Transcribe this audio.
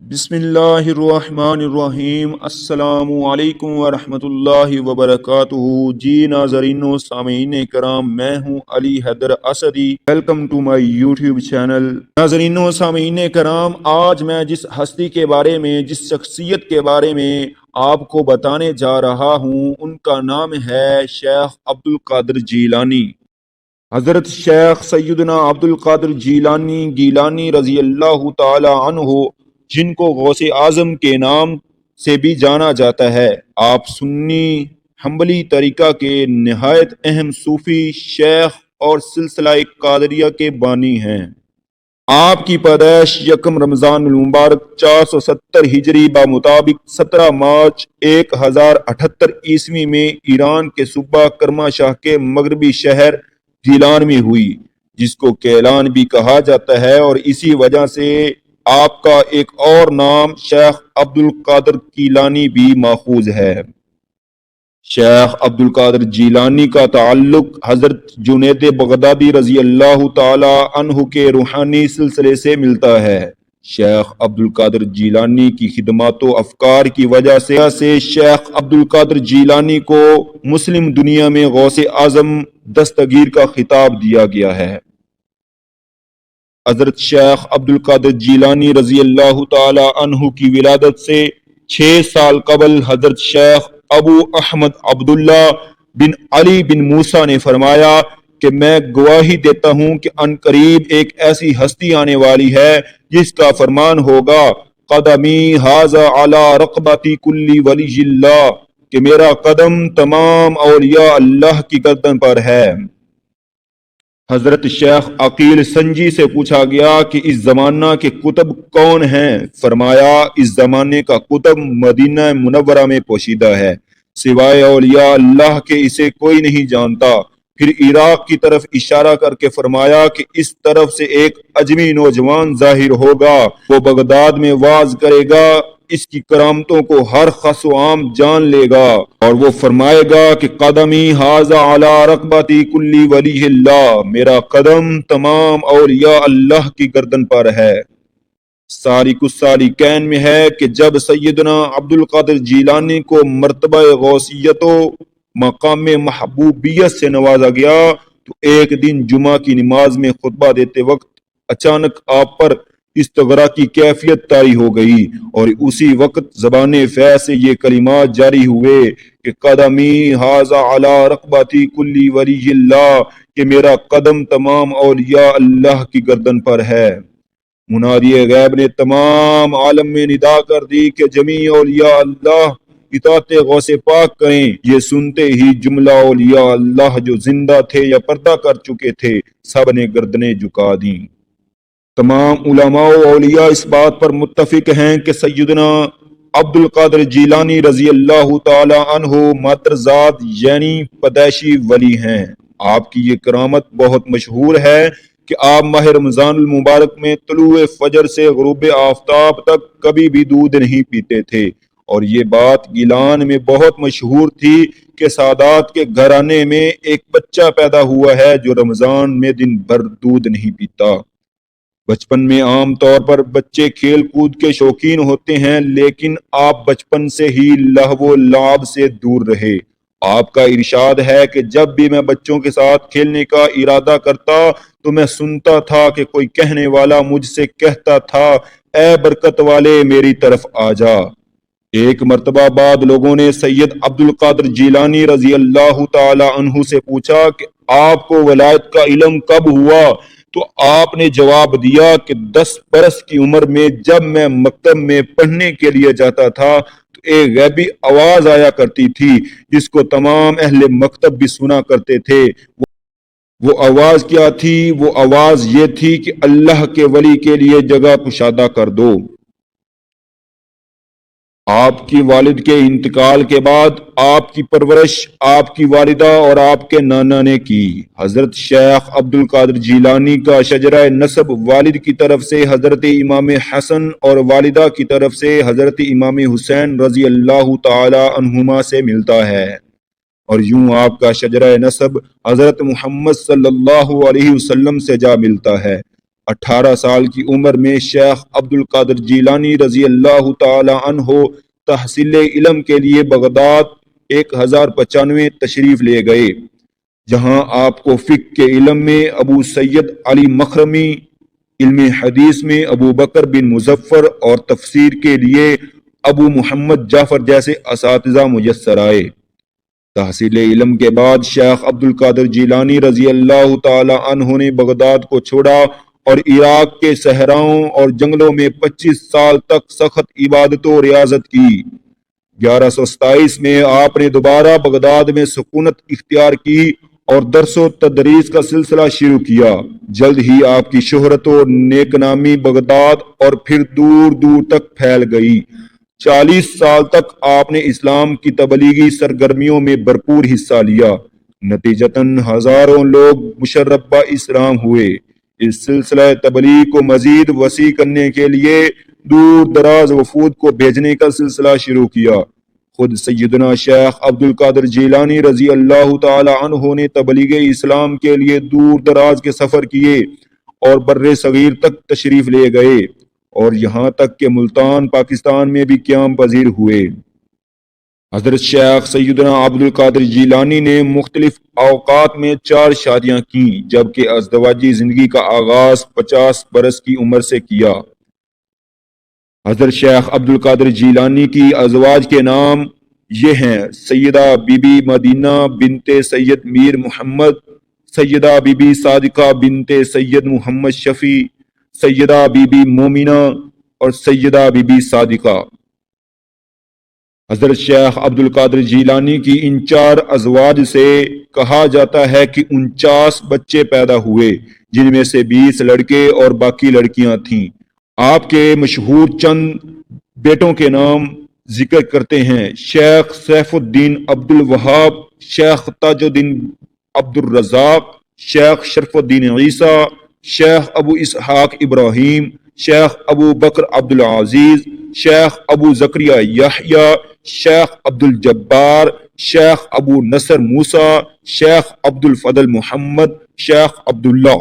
بسم اللہ الرحمن الرحیم۔ السلام علیکم ورحمۃ اللہ وبرکاتہ۔ جی ناظرین و سامعین کرام، میں ہوں Ali Haider Asadi. Welcome to my YouTube channel. ناظرین و سامعین کرام، آج میں جس ہستی کے بارے میں، جس شخصیت کے بارے میں آپ کو بتانے جا رہا ہوں، ان کا نام ہے شیخ عبد القادر جیلانی۔ حضرت شیخ سیدنا عبد القادر گیلانی رضی اللہ تعالی عنہ، جن کو غوث اعظم کے نام سے بھی جانا جاتا ہے، آپ سنی حنبلی طریقہ کے نہایت اہم صوفی شیخ اور سلسلہ قادریہ کے بانی ہیں۔ آپ کی پیدائش یکم رمضان المبارک 470 ہجری بمطابق 17 مارچ 1078 عیسوی میں ایران کے صوبہ کرمانشاہ کے مغربی شہر گیلان میں ہوئی، جس کو کیلان بھی کہا جاتا ہے، اور اسی وجہ سے آپ کا ایک اور نام شیخ عبد القادر گیلانی بھی ماخوذ ہے۔ شیخ عبد القادر جیلانی کا تعلق حضرت جنید بغدادی رضی اللہ تعالی عنہ کے روحانی سلسلے سے ملتا ہے۔ شیخ عبد القادر جیلانی کی خدمات و افکار کی وجہ سے شیخ عبد القادر جیلانی کو مسلم دنیا میں غوث اعظم دستگیر کا خطاب دیا گیا ہے۔ حضرت شیخ عبد القادر جیلانی رضی اللہ تعالی عنہ کی ولادت سے 6 سال قبل حضرت شیخ ابو احمد عبداللہ بن علی بن موسیٰ نے فرمایا کہ میں گواہی دیتا ہوں کہ ان قریب ایک ایسی ہستی آنے والی ہے جس کا فرمان ہوگا قدمی ھذا علی رقبتی کل ولی اللہ، کہ میرا قدم تمام اولیاء اللہ کی گردن پر ہے۔ حضرت شیخ عقیل سنجی سے پوچھا گیا کہ اس زمانہ کے کتب کون ہیں؟ فرمایا اس زمانے کا کتب مدینہ منورہ میں پوشیدہ ہے، سوائے اولیاء اللہ کے اسے کوئی نہیں جانتا۔ پھر عراق کی طرف اشارہ کر کے فرمایا کہ اس طرف سے ایک اجمی نوجوان ظاہر ہوگا، وہ بغداد میں وعظ کرے گا، اس کی کرامتوں کو ہر خس و عام جان لے گا، اور وہ فرمائے گا کہ قدمی ھذا علی رقبتی کل ولی اللہ، میرا قدم تمام اولیاء اللہ کی گردن پر ہے۔ سالک السالکین میں ہے کہ جب سیدنا عبد القادر جیلانی کو مرتبہ غوثیت و مقام محبوبیت سے نوازا گیا تو ایک دن جمعہ کی نماز میں خطبہ دیتے وقت اچانک آپ پر استغرا کی کیفیت طاری ہو گئی، اور اسی وقت زبان فیض سے یہ کلمات جاری ہوئے کہ قدمی ھذا علی رقبتی کل ولی اللہ، کہ میرا قدم تمام اولیاء اللہ کی گردن پر ہے۔ منادی غیب نے تمام عالم میں ندا کر دی کہ جمیع اولیاء اللہ اطاعت غوث پاک کریں۔ یہ سنتے ہی جملہ اولیاء اللہ جو زندہ تھے یا پردہ کر چکے تھے، سب نے گردنیں جھکا دیں۔ تمام علماء و اولیاء اس بات پر متفق ہیں کہ سیدنا عبد القادر جیلانی رضی اللہ تعالی عنہ مادرزاد یعنی پیدائشی ولی ہیں۔ آپ کی یہ کرامت بہت مشہور ہے کہ آپ ماہ رمضان المبارک میں طلوع فجر سے غروب آفتاب تک کبھی بھی دودھ نہیں پیتے تھے، اور یہ بات گیلان میں بہت مشہور تھی کہ سادات کے گھرانے میں ایک بچہ پیدا ہوا ہے جو رمضان میں دن بھر دودھ نہیں پیتا۔ بچپن میں عام طور پر بچے کھیل کود کے شوقین ہوتے ہیں، لیکن آپ بچپن سے ہی لہو و لعب سے دور رہے۔ آپ کا ارشاد ہے کہ جب بھی میں بچوں کے ساتھ کھیلنے کا ارادہ کرتا تو میں سنتا تھا کہ کوئی کہنے والا مجھ سے کہتا تھا اے برکت والے میری طرف آ جا۔ ایک مرتبہ بعد لوگوں نے سید عبد القادر جیلانی رضی اللہ تعالی عنہ سے پوچھا کہ آپ کو ولایت کا علم کب ہوا؟ تو آپ نے جواب دیا کہ 10 برس کی عمر میں جب میں مکتب میں پڑھنے کے لیے جاتا تھا تو ایک غیبی آواز آیا کرتی تھی جس کو تمام اہل مکتب بھی سنا کرتے تھے۔ وہ آواز کیا تھی؟ وہ آواز یہ تھی کہ اللہ کے ولی کے لیے جگہ کشادہ کر دو۔ آپ کی والد کے انتقال کے بعد آپ کی پرورش آپ کی والدہ اور آپ کے نانا نے کی۔ حضرت شیخ عبد القادر جیلانی کا شجرہ نسب والد کی طرف سے حضرت امام حسن اور والدہ کی طرف سے حضرت امام حسین رضی اللہ تعالی عنہما سے ملتا ہے، اور یوں آپ کا شجرہ نسب حضرت محمد صلی اللہ علیہ وسلم سے جا ملتا ہے۔ 18 سال کی عمر میں شیخ عبد القادر جیلانی رضی اللہ تعالی عنہ تحصیل علم کے لیے بغداد 1095 تشریف لے گئے، جہاں آپ کو فقہ کے علم میں ابو سید علی مخرمی، علم حدیث میں ابو بکر بن مظفر اور تفسیر کے لیے ابو محمد جعفر جیسے اساتذہ میسر آئے۔ تحصیل علم کے بعد شیخ عبد القادر جیلانی رضی اللہ تعالی عنہ نے بغداد کو چھوڑا اور عراق کے صحراؤں اور جنگلوں میں 25 سال تک سخت عبادت و ریاضت کی۔ 1127 میں آپ نے دوبارہ بغداد میں سکونت اختیار کی اور درس و تدریس کا سلسلہ شروع کیا۔ جلد ہی آپ کی شہرت و نیک نامی بغداد اور پھر دور دور تک پھیل گئی۔ 40 سال تک آپ نے اسلام کی تبلیغی سرگرمیوں میں بھرپور حصہ لیا، نتیجتاً ہزاروں لوگ مشرب اسلام ہوئے۔ اس سلسلہ تبلیغ کو مزید وسیع کرنے کے لیے دور دراز وفود کو بھیجنے کا سلسلہ شروع کیا۔ خود سیدنا شیخ عبد القادر جیلانی رضی اللہ تعالی عنہ نے تبلیغ اسلام کے لیے دور دراز کے سفر کیے اور بر صغیر تک تشریف لے گئے، اور یہاں تک کہ ملتان پاکستان میں بھی قیام پذیر ہوئے۔ حضرت شیخ سیدنا عبد القادر جیلانی نے مختلف اوقات میں 4 شادیاں کیں، جبکہ ازدواجی زندگی کا آغاز 50 برس کی عمر سے کیا۔ حضرت شیخ عبد القادر جیلانی کی ازواج کے نام یہ ہیں: سیدہ بی بی مدینہ بنت سید میر محمد، سیدہ بی بی صادقہ بنت سید محمد شفیع، سیدہ بی بی مومنہ اور سیدہ بی بی صادقہ۔ حضرت شیخ عبد القادر جیلانی کی ان 4 ازواج سے کہا جاتا ہے کہ 49 بچے پیدا ہوئے، جن میں سے 20 لڑکے اور باقی لڑکیاں تھیں۔ آپ کے مشہور چند بیٹوں کے نام ذکر کرتے ہیں: شیخ سیف الدین عبد الوہاب، شیخ تاج الدین عبد الرزاق، شیخ شرف الدین عیسیٰ، شیخ ابو اسحاق ابراہیم، شیخ ابو بکر عبد العزیز، شیخ ابو زکریا یحییٰ، شیخ عبد الجبار، شیخ ابو نصر موسیٰ، شیخ عبد الفضل محمد، شیخ عبداللہ۔